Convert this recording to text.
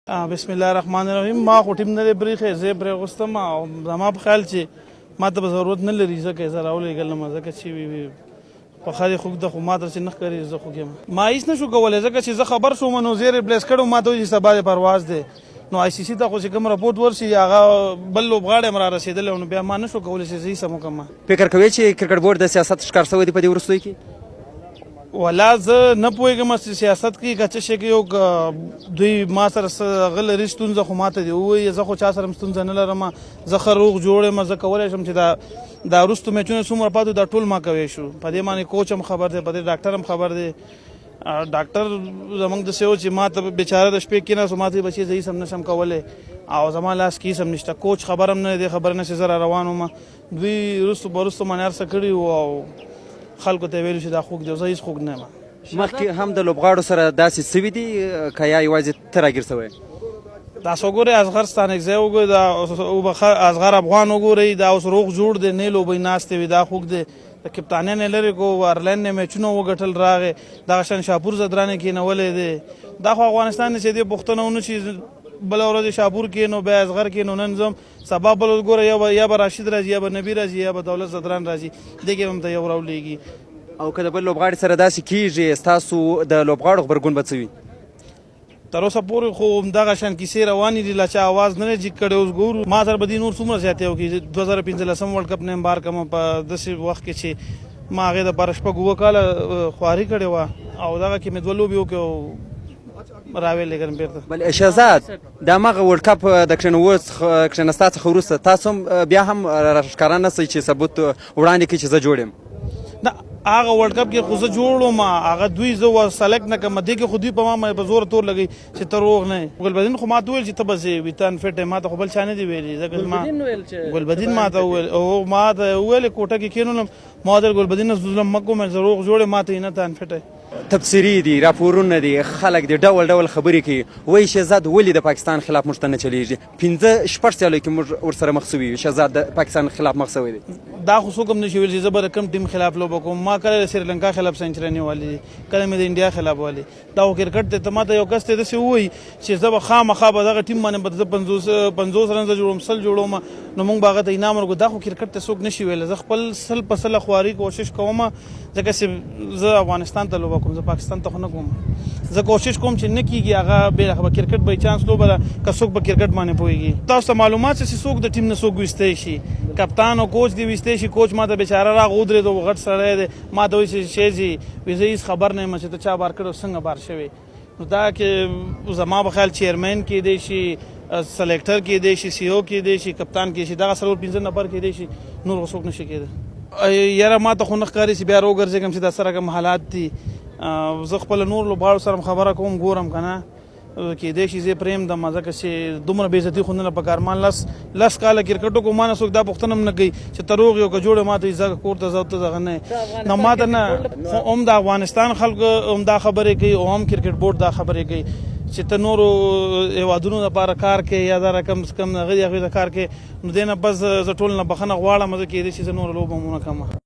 بسم الله الرحمن الرحیم. ما خو ټیم نه دی برېښی، زه یې پرېغوستم او زما په خیال چې ما ته به ضرورت نه لري ځکه یې زه راولېږلم، ځکه چې پخه دې خوږ ده خو ما درسې نه ښکاري زه خوږ یم. ما هېڅ نه شو کولی ځکه چې زه خبر شوم نو زه یې ریپلیس کړم، ما ته وایي چې سبا دې پرواز دی. نو آی سی سی ته خو چې کوم رپورټ ورشي هغه بل لوبغاړی هم را رسېدلی نو بیا ما نه شو کولی چې زه هېڅ هم وکړم. فکر کوې چې کرکټ بورډ د سیاست ښکار شوی دی په دې وروستیو کې؟ ولا زه نه پوهېږم چې سیاست کې که څه شی کې یو دوی ما سره څه هغه لري ستونزه خو ما ته دې ووایي. زه خو چا سره هم ستونزه نه لرم، زه ښه روغ جوړ یم، زه کولی شم چې دا وروستو میچونه څومره پاتې دا ټول ما کوی شو. په دې باندې کوچ هم خبر دی، په دې ډاکټر هم خبر دی. ډاکټر زموږ داسې و چې ما ته بېچاره د شپې کېناست ما ته یې بچې زه هېڅ هم نه شم کولی او زما لاس کې هېڅ هم نشته. کوچ خبر هم نه دی، دې خبره نه چې زه را روان وم. دوی وروستو به وروستو باندې هر څه کړي وو او خلکو ته یې ویلو چې دا خوږ دی، زه هېڅ خوږ نه یم. مخکې هم د لوبغاړو سره داسې سوي دي که یا یوازې ته راګیر شوی؟ تاسو وګورئ اصغر ستانکزی وګورئ، دا اصغر افغان وګورئ، دا اوس روغ جوړ دی، نه لوبۍ ناستې وي، دا خوږ دی. د کپتانیان یې لرې کړو، آرلاین نه میچونه وګټل راغی، دغه شان شاپور زدران یې کېنولی دی. دا خو افغانستان چې دې پوښتنه ونه شي بله ورځ شاپور کېنو بیا اصغر کېنو، نن زم سبا بل ګوره یا به راشد راځي یا به نبي راځي یا به دولت زدران راځي، دې کې هم ته یو راولېږي. او که د بل لوبغاړي سره داسې کېږي ستاسو د لوبغاړو غبرګون به څه وي؟ تر اوسه پورې خو همدغه شان کیسې روانې دي، لا چا اواز نه دی جګ کړی. اوس ګورو ما سره به دې نور څومره زیاتې وکړي. 2015 ورلډ کپ نه هم بار کړم په داسې وخت کې چې ما هغې دپاره شپږ اووه کاله خواري کړې وه او دغه کې مې دوه لوبې وکړې او راویلېږم بېرته. بل شهزاد د همغه ورلډ کپ د کښېنستا څخه وروسته تاسو هم بیا هم راښکاره نه سئ چې ثبوت وړاندې کړئ چې زه جوړ یم؟ نه هغه ورلډ کپ کې خو زه جوړ وم، هغه دوی زه سلیکټ نه کړم، دې کې خو دوی په ما په زور تور لګوي چې ته روغ نه یې. ګلبدین خو ما ته وویل چې ته به ځې وي، ته انفټ یې، ما ته خو بل چا نه دي ویلي. ګلبدین ما ته وویل او ما ته وویل کوټه کې کېنولم، ما ویل ګلبدین نه ظلم مه کوم، زه روغ جوړ یم، ما ته یې نه ته انفټ یې. تبصرې دي، راپورونه دي، خلک دي ډول ډول خبرې کوي، وایي شهزاد ولې د پاکستان خلاف موږ ته نه چلیږي؟ 5-6 سیالیو کې موږ ورسره مخ شوي یو، شهزاد د پاکستان خلاف مخ شوی دی. دا خو څوک هم نشي ویلی چې زه به د کوم ټیم خلاف لوبه کوم. ما کله د سریلنکا خلاف سنچري نیولې دي، کله مې د انډیا خلاف والي. دا خو کرکټ دی. ته ما ته یو کس ته داسې ووایي چې زه به خامخا به دغه ټیم باندې به زه 50 رنزه جوړوم، 100 جوړوم، نو موږ به هغه ته انعام ورکړو. دا خو کرکټ ته څوک نشي ویلی. زه خپل 100% خواري کوشش کوم ځکه چې زه افغانستان ته لوبه کوم، زه پاکستان ته خو نه کوم. زه کوشش کوم چې نه کېږي هغه به کرکټ باي چانس لوبه ده که څوک به کرکټ باندې پوهېږي. تاسو ته معلومات چې څوک د ټیم نه څوک ویستی شي، کپتان او کوچ دی ویستی شي. کوچ ما ته بیچاره راغ ودرېد او غټ سړی دی، ما ته وایي چې شیزي وایي زه هېڅ خبر نه یم چې ته چا بار کړی او څنګه بار شوی. نو دا کې زما په خیال چیرمین کېدی شي، سلیکټر کېدی شي، سی او کېدی شي، کپتان کېدی شي، دغه 4-5 نفر کېدی شي، نور څوک نشي کېدی. یاره ما ته خو نه ښکاري چې بیا راوګرځېږم چې دا سره کوم حالات دي. زه خپله نور لوبغاړو سره خبره کوم، ګورم که نه کېدی شي زه پرېږدم ځکه چې دومره بېعزتي خو نه ده پکار. ما لس کاله کرکټ وکړو، ما نه څوک دا پوښتنه هم نه کوي چې ته روغ یې او که جوړ یې، ما ته یې ځه کور ته ځه ته دغه نه یې. نو ما ته نه خو هم د افغانستان خلکو هم دا خبرې کوي او هم کرکټ بورډ دا خبرې کوي چې ته نورو هېوادونو لپاره کار کوې یا دا رقم کم هغه دي هغوی ته کار کوې. نو دې نه بس زه ټول نه بخښنه غواړم، زه کېدی شي زه نوره لوبه هم ونه کړم.